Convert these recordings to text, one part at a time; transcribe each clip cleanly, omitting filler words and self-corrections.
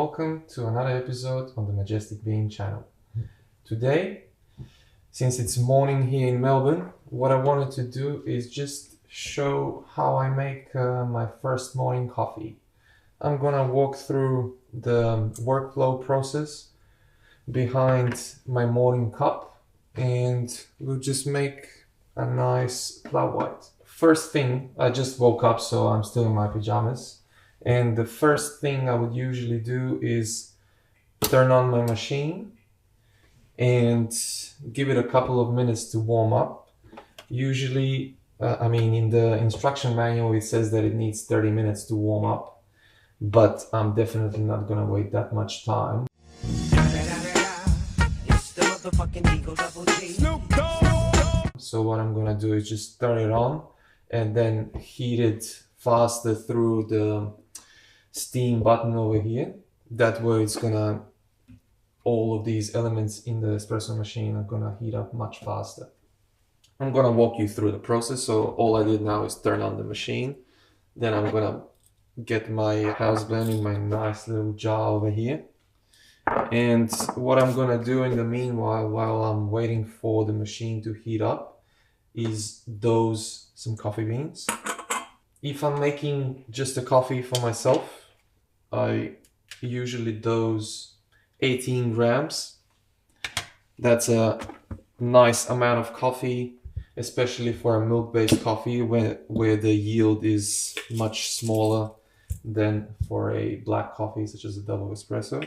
welcome to another episode on the Majestic Bean channel. Today, since it's morning here in Melbourne, what I wanted to do is just show how I make my first morning coffee. I'm gonna walk through the workflow process behind my morning cup, and we'll just make a nice flat white. First thing, I just woke up, so I'm still in my pajamas. And the first thing I would usually do is turn on my machine and give it a couple of minutes to warm up. Usually, in the instruction manual, it says that it needs 30 minutes to warm up, but I'm definitely not gonna wait that much time. So what I'm gonna do is just turn it on and then heat it faster through the steam button over here. That way it's gonna, all of these elements in the espresso machine are gonna heat up much faster. I'm gonna walk you through the process. So all I did now is turn on the machine. Then I'm gonna get my house blend in my nice little jar over here. And what I'm gonna do in the meanwhile, while I'm waiting for the machine to heat up, is dose some coffee beans. If I'm making just a coffee for myself, I usually dose 18 grams. That's a nice amount of coffee, especially for a milk-based coffee where the yield is much smaller than for a black coffee such as a double espresso.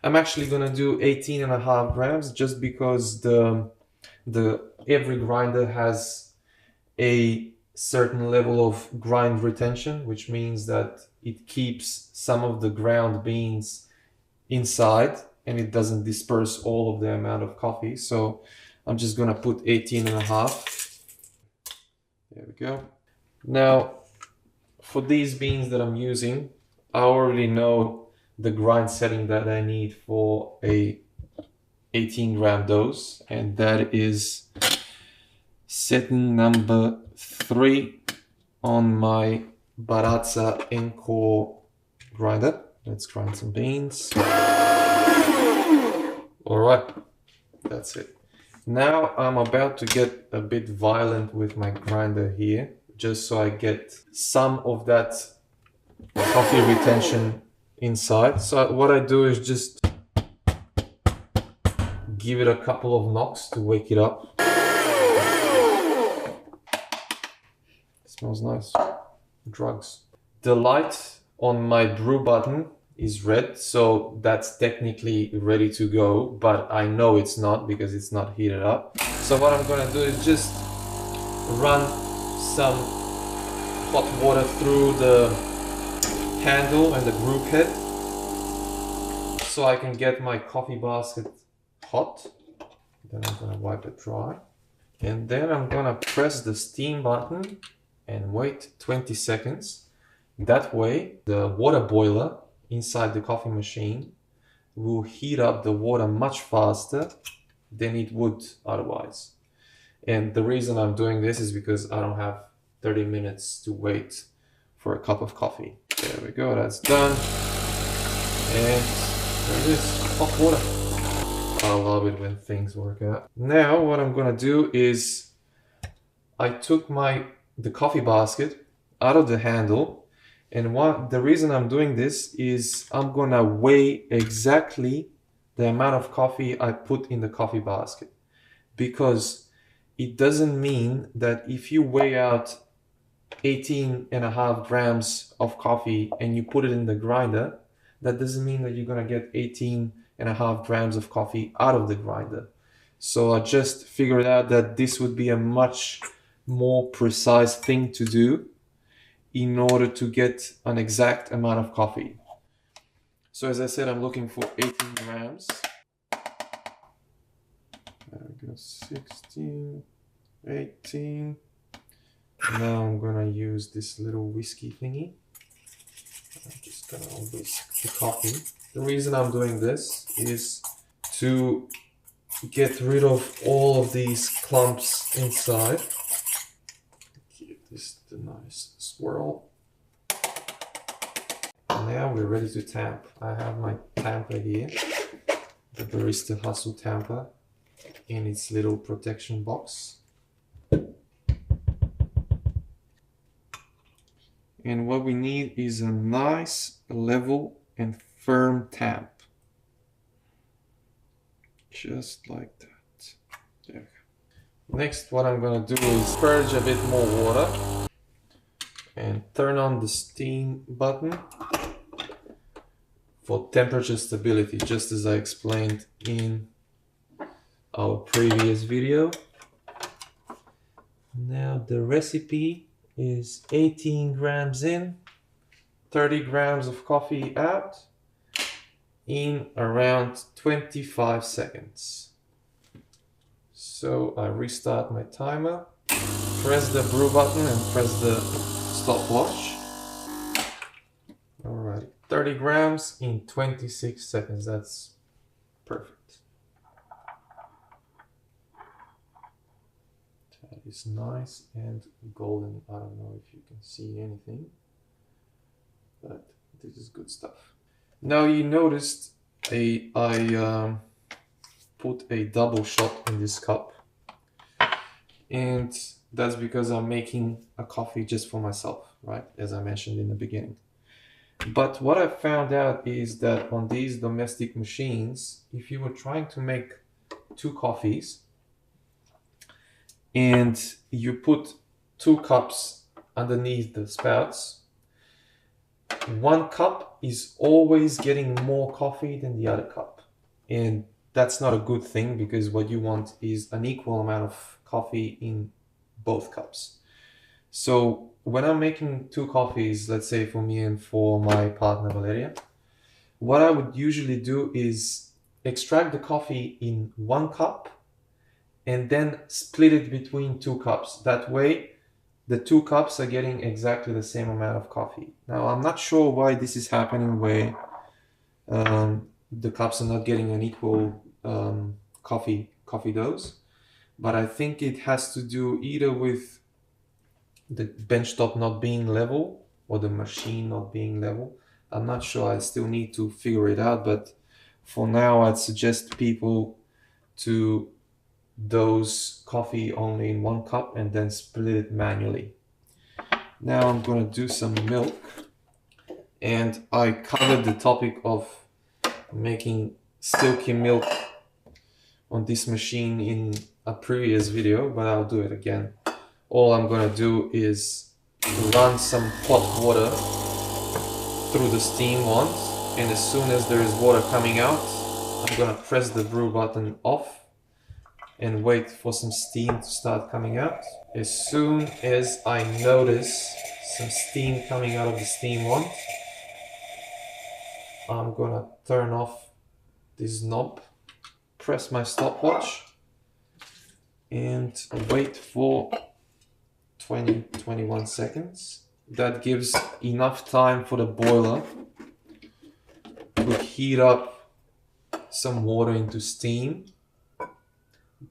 I'm actually gonna do 18.5 grams just because every grinder has a certain level of grind retention, which means that it keeps some of the ground beans inside and it doesn't disperse all of the amount of coffee. So I'm just gonna put 18.5. There we go. Now, for these beans that I'm using, I already know the grind setting that I need for a 18 gram dose, and that is setting number 3 on my Barista Encore grinder. Let's grind some beans. All right, that's it. Now I'm about to get a bit violent with my grinder here, just so I get some of that coffee retention inside. So what I do is just give it a couple of knocks to wake it up. It smells nice. Drugs. The light on my brew button is red, so that's technically ready to go, but I know it's not because it's not heated up. So what I'm gonna do is just run some hot water through the handle and the group head so I can get my coffee basket hot. Then I'm gonna wipe it dry, and then I'm gonna press the steam button and wait 20 seconds. That way the water boiler inside the coffee machine will heat up the water much faster than it would otherwise. And the reason I'm doing this is because I don't have 30 minutes to wait for a cup of coffee. There we go, that's done. And there it is, hot water. I love it when things work out. Now what I'm gonna do is I took the coffee basket out of the handle, and the reason I'm doing this is I'm gonna weigh exactly the amount of coffee I put in the coffee basket, because it doesn't mean that if you weigh out 18.5 grams of coffee and you put it in the grinder, that doesn't mean that you're gonna get 18.5 grams of coffee out of the grinder. So I just figured out that this would be a much more precise thing to do in order to get an exact amount of coffee. So as I said, I'm looking for 18 grams. There we go, 16, 18. Now I'm gonna use this little whiskey thingy. I'm just gonna whisk the coffee. The reason I'm doing this is to get rid of all of these clumps inside. Give this a nice swirl. Now we're ready to tamp. I have my tamper here, the Barista Hustle tamper in its little protection box. And what we need is a nice, level and firm tamp. Just like that. There. Next, what I'm gonna do is purge a bit more water and turn on the steam button for temperature stability, just as I explained in our previous video. Now the recipe is 18 grams in, 30 grams of coffee out in around 25 seconds. So I restart my timer, press the brew button and press the stopwatch. Alright, 30 grams in 26 seconds, that's perfect. That is nice and golden. I don't know if you can see anything, but this is good stuff. Now you noticed I put a double shot in this cup, and that's because I'm making a coffee just for myself, right? As I mentioned in the beginning. But what I found out is that on these domestic machines, if you were trying to make 2 coffees and you put 2 cups underneath the spouts, 1 cup is always getting more coffee than the other cup. And that's not a good thing, because what you want is an equal amount of coffee in both cups. So when I'm making 2 coffees, let's say for me and for my partner Valeria, what I would usually do is extract the coffee in 1 cup and then split it between 2 cups. That way the 2 cups are getting exactly the same amount of coffee. Now I'm not sure why this is happening, where the cups are not getting an equal coffee dose, but I think it has to do either with the benchtop not being level or the machine not being level. I'm not sure, I still need to figure it out, but for now I'd suggest people to dose coffee only in 1 cup and then split it manually. Now I'm gonna do some milk, and I covered the topic of making silky milk on this machine in a previous video, but I'll do it again. All I'm gonna do is run some hot water through the steam wand, and as soon as there is water coming out, I'm gonna press the brew button off and wait for some steam to start coming out. As soon as I notice some steam coming out of the steam wand, I'm gonna turn off this knob, press my stopwatch, and wait for 20-21 seconds. That gives enough time for the boiler to heat up some water into steam.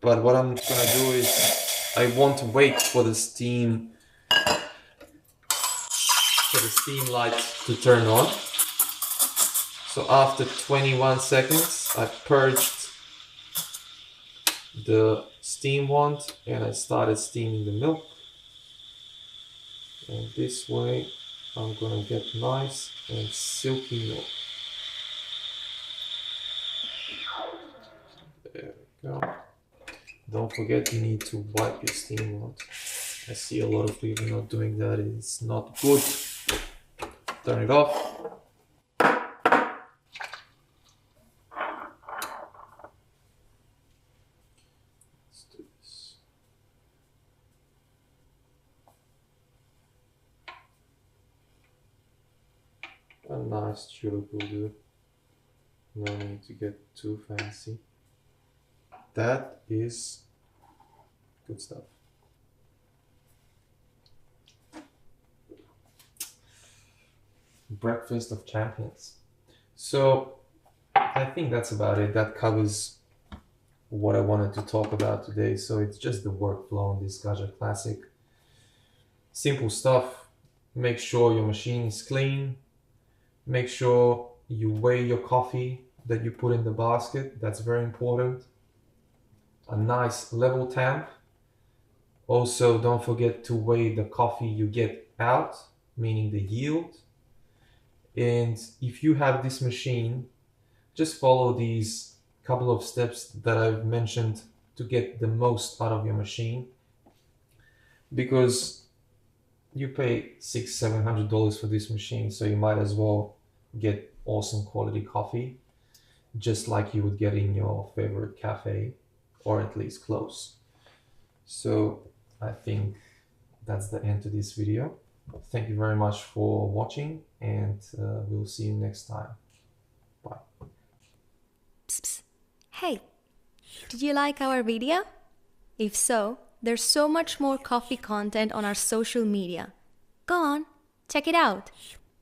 But what I'm gonna do is I won't wait for the steam light to turn on. So after 21 seconds, I purged the steam wand and I started steaming the milk. And this way I'm gonna get nice and silky milk. There we go. Don't forget, you need to wipe your steam wand. I see a lot of people not doing that. It's not good. Turn it off. Let's do this. A nice tulip will do. No need to get too fancy. That is good stuff. Breakfast of champions. So I think that's about it. That covers what I wanted to talk about today. So it's just the workflow on this Gaja Classic. Simple stuff. Make sure your machine is clean. Make sure You weigh your coffee that you put in the basket. That's very important. A nice level temp. Also, don't forget to weigh the coffee you get out, meaning the yield. And if you have this machine, just follow these couple of steps that I've mentioned to get the most out of your machine, because you pay $600-700 for this machine, so you might as well get awesome quality coffee, just like you would get in your favorite cafe, or at least close. So I think that's the end to this video. Thank you very much for watching, and we'll see you next time. Bye. Psst, psst. Hey, did you like our video? If so, there's so much more coffee content on our social media. Go on, check it out.